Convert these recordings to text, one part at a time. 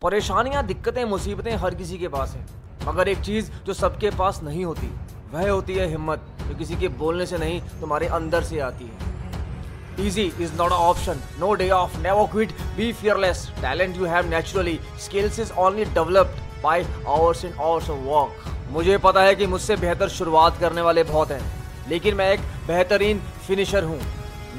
परेशानियां, दिक्कतें, मुसीबतें हर किसी के पास है, मगर एक चीज जो सबके पास नहीं होती वह होती है हिम्मत, जो किसी के बोलने से नहीं तुम्हारे अंदर से आती है। Easy is not an option. No day off. Never quit. Be fearless. Talent you have naturally. Skills is only developed by hours and hours of work. मुझे पता है कि मुझसे बेहतर शुरुआत करने वाले बहुत हैं, लेकिन मैं एक बेहतरीन फिनिशर हूँ।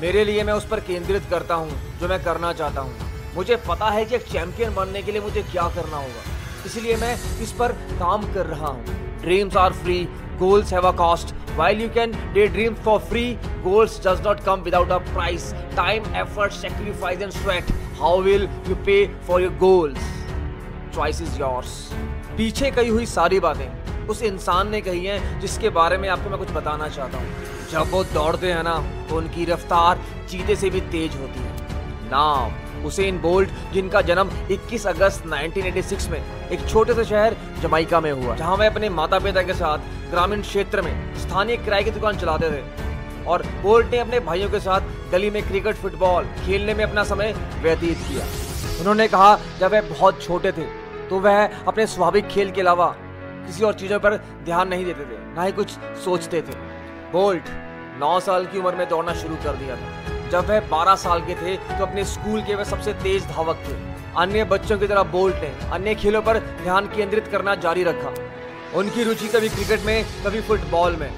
मेरे लिए मैं उस पर केंद्रित करता हूँ जो मैं करना चाहता हूँ। मुझे पता है कि एक चैंपियन बनने के लिए मुझे क्या करना होगा, इसलिए मैं इस पर काम कर रहा हूँ। Dreams are free. Goals have a cost. While you can daydream for free, goals does not come without a price. Time, effort, sacrifice and sweat. How will you pay for your goals? Choice is yours. पीछे कही हुई सारी बातें उस इंसान ने कही हैं जिसके बारे में आपको मैं कुछ बताना चाहता हूँ। जब वो दौड़ते हैं ना तो उनकी रफ्तार चीते से भी तेज होती है। नाम हुसैन बोल्ट, जिनका जन्म 21 अगस्त 1986 में एक छोटे से शहर जमाइका में हुआ, जहां वह अपने माता पिता के साथ ग्रामीण क्षेत्र में स्थानीय किराए की दुकान चलाते थे। और बोल्ट ने अपने भाइयों के साथ गली में क्रिकेट, फुटबॉल खेलने में अपना समय व्यतीत किया। उन्होंने कहा जब वह बहुत छोटे थे तो वह अपने स्वाभाविक खेल के अलावा किसी और चीजों पर ध्यान नहीं देते थे, ना ही कुछ सोचते थे। बोल्ट 9 साल की उम्र में दौड़ना शुरू कर दिया था। जब वह 12 साल के थे तो अपने स्कूल के वह सबसे तेज धावक थे। अन्य बच्चों की तरह बोल्ट ने अन्य खेलों पर ध्यान केंद्रित करना जारी रखा। उनकी रुचि कभी क्रिकेट में, कभी फुटबॉल में,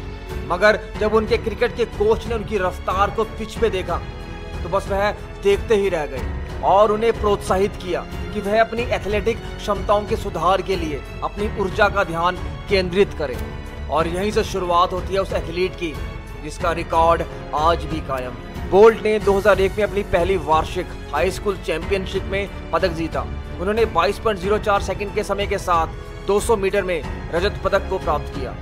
मगर जब उनके क्रिकेट के कोच ने उनकी रफ्तार को पिच पे देखा तो बस वह देखते ही रह गए और उन्हें प्रोत्साहित किया कि वह अपनी एथलेटिक क्षमताओं के सुधार के लिए अपनी ऊर्जा का ध्यान केंद्रित करें। और यहीं से शुरुआत होती है उस एथलीट की जिसका रिकॉर्ड आज भी कायम है। बोल्ट ने 2001 में अपनी पहली वार्षिक हाई स्कूल चैंपियनशिप में पदक जीता। उन्होंने 22.04 सेकंड के समय के साथ 200 मीटर में रजत पदक को प्राप्त किया।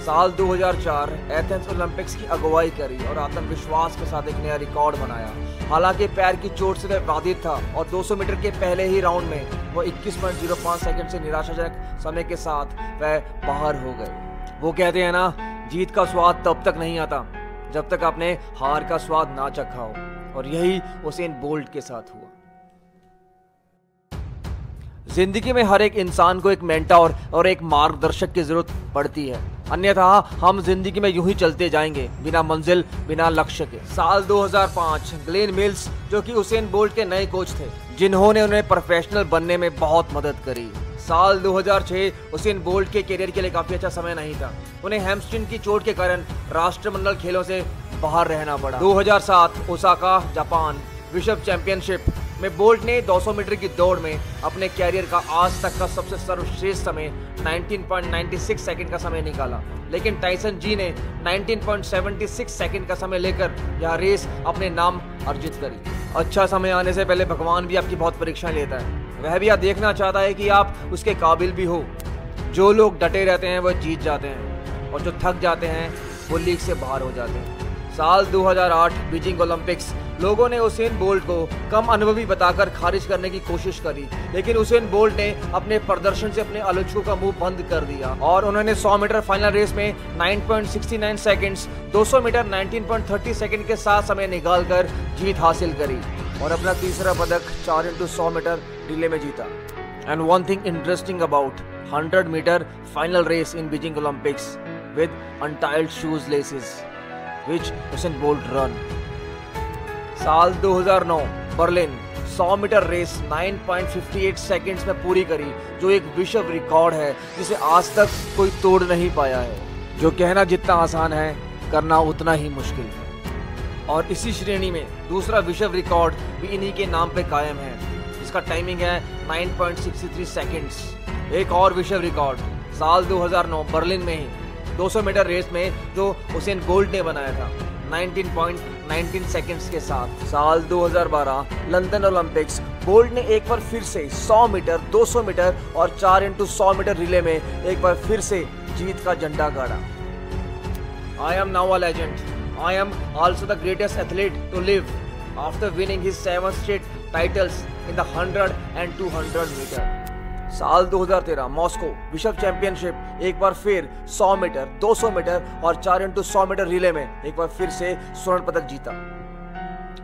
साल 2004 एथेंस ओलंपिक्स की अगुवाई करी और आत्मविश्वास के साथ एक नया रिकॉर्ड बनाया। हालांकि पैर की चोट से वह बाधित था और 200 मीटर के पहले ही राउंड में वो 21.05 सेकंड से निराशाजनक समय के साथ वह बाहर हो गए। वो कहते हैं ना, जीत का स्वाद तब तक नहीं आता जब तक आपने हार का स्वाद ना चखा हो, और यही हुसैन बोल्ट के साथ हुआ। जिंदगी में हर एक इंसान को एक मेंटोर और एक मार्गदर्शक की जरूरत पड़ती है, अन्यथा हम जिंदगी में यूं ही चलते जाएंगे बिना मंजिल, बिना लक्ष्य के। साल 2005 ग्लेन मिल्स, जो कि हुसैन बोल्ट के नए कोच थे, जिन्होंने उन्हें प्रोफेशनल बनने में बहुत मदद करी। साल 2006 हुसैन बोल्ट के करियर के लिए काफी अच्छा समय नहीं था। उन्हें हैमस्ट्रिंग की चोट के कारण राष्ट्रमंडल खेलों से बाहर रहना पड़ा। 2007 ओसाका, जापान विश्व चैंपियनशिप में बोल्ट ने 200 मीटर की दौड़ में अपने कैरियर का आज तक का सबसे सर्वश्रेष्ठ समय 19.96 सेकंड का समय निकाला। लेकिन टाइसन जी ने 19.76 सेकंड का समय लेकर यह रेस अपने नाम अर्जित करी। अच्छा समय आने से पहले भगवान भी आपकी बहुत परीक्षाएं लेता है। वह भी यह देखना चाहता है कि आप उसके काबिल भी हो। जो लोग डटे रहते हैं वह जीत जाते हैं, और जो थक जाते हैं वो लीग से बाहर हो जाते हैं। साल 2008 बीजिंग ओलंपिक्स, लोगों ने हुसैन बोल्ट को कम अनुभवी बताकर खारिज करने की कोशिश करी, लेकिन हुसैन बोल्ट ने अपने प्रदर्शन से अपने आलोचकों का मुंह बंद कर दिया और उन्होंने 100 मीटर फाइनल रेस में 9.69 सेकंड्स, 200 मीटर 19.30 सेकंड के साथ समय निकालकर जीत हासिल करी और अपना तीसरा पदक 4x100 मीटर रिले में जीता। And one thing interesting about 100 metre final race in Beijing Olympics with untied shoes laces which Usain Bolt run. साल 2009 बर्लिन 100 मीटर रेस 9.58 सेकंड्स में पूरी करी, जो एक विश्व रिकॉर्ड है जिसे आज तक कोई तोड़ नहीं पाया है। जो कहना जितना आसान है, करना उतना ही मुश्किल है। और इसी श्रेणी में दूसरा विश्व रिकॉर्ड भी इन्हीं के नाम पे कायम है, जिसका टाइमिंग है 9.63 सेकंड्स। एक और विश्व रिकॉर्ड साल 2009 बर्लिन में ही 200 मीटर रेस में जो हुसैन बोल्ट ने बनाया था 19.19 सेकंड्स के साथ। साल 2012 लंदन ओलंपिक्स, बोल्ट ने एक बार फिर से 100 मीटर, 200 मीटर और 4x100 मीटर रिले में एक बार फिर से जीत का झंडा गाड़ा। I am now a legend. I am also the greatest athlete to live after winning his 7 straight titles in the 100 and 200 metre. साल 2013 मॉस्को विश्व चैंपियनशिप, एक बार फिर 100 मीटर, 200 मीटर और 4x100 मीटर रिले में एक बार फिर से स्वर्ण पदक जीता।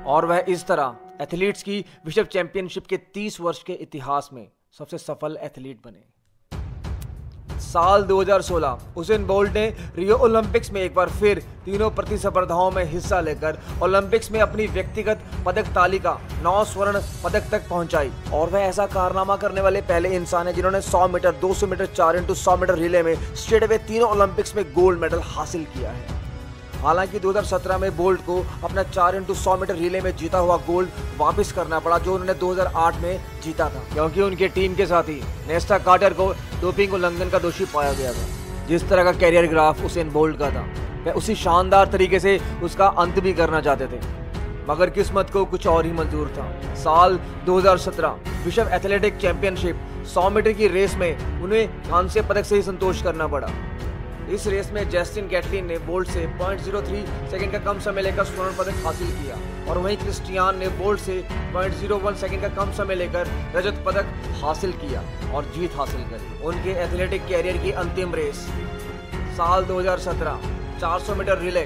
और वह इस तरह एथलीट्स की विश्व चैंपियनशिप के 30 वर्ष के इतिहास में सबसे सफल एथलीट बने। साल 2016 उसेन बोल्ट ने रियो ओलंपिक्स में एक बार फिर तीनों प्रतिस्पर्धाओं में हिस्सा लेकर ओलंपिक्स में अपनी व्यक्तिगत पदक तालिका 9 स्वर्ण पदक तक पहुंचाई और वह ऐसा कारनामा करने वाले पहले इंसान है जिन्होंने 100 metre, 200 metre, 4x100 metre relay में स्ट्रेटअवे तीनों ओलंपिक्स में गोल्ड मेडल हासिल किया है। हालांकि 2017 में बोल्ट को अपना 4x100 मीटर रिले में जीता हुआ गोल्ड वापस करना पड़ा जो उन्होंने 2008 में जीता था, क्योंकि उनके टीम के साथी नेस्टा कार्टर को डोपिंग उल्लंघन का दोषी पाया गया था। जिस तरह का कैरियर ग्राफ उसेन बोल्ट का था, वह उसी शानदार तरीके से उसका अंत भी करना चाहते थे, मगर किस्मत को कुछ और ही मंजूर था। साल 2017 विश्व एथलेटिक चैंपियनशिप 100 मीटर की रेस में उन्हें कांस्य पदक से ही संतोष करना पड़ा। इस रेस में जस्टिन गैटलिन ने बोल्ट से 0.03 सेकंड का कम समय लेकर स्वर्ण पदक हासिल किया और वहीं क्रिस्टियान ने बोल्ट से 0.01 सेकंड का कम समय लेकर रजत पदक हासिल किया और जीत हासिल करी। उनके एथलेटिक कैरियर की अंतिम रेस साल 2017 400 मीटर रिले।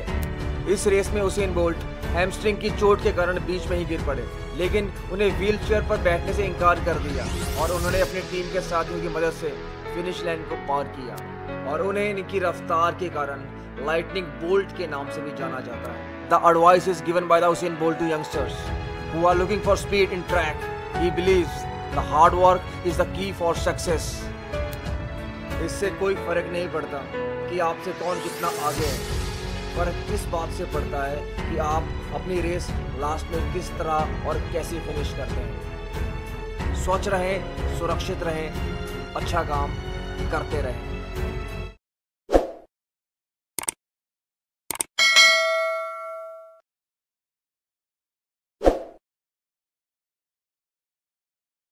इस रेस में उसेन बोल्ट हैमस्ट्रिंग की चोट के कारण बीच में ही गिर पड़े, लेकिन उन्हें व्हीलचेयर पर बैठने से इनकार कर दिया और उन्होंने अपनी टीम के साथियों की मदद से फिनिश लाइन को पार किया और उन्हें इनकी रफ्तार के कारण लाइटनिंग बोल्ट के नाम से भी जाना जाता है। The advice is given by the Usain Bolt to youngsters who are looking for speed in track. He believes the hard work is the key for success. इससे कोई फर्क नहीं पड़ता कि आपसे कौन कितना आगे है, फर्क किस बात से पड़ता है कि आप अपनी रेस लास्ट में किस तरह और कैसे फिनिश करते हैं। स्वच्छ रहें, सुरक्षित रहें, अच्छा काम करते रहें।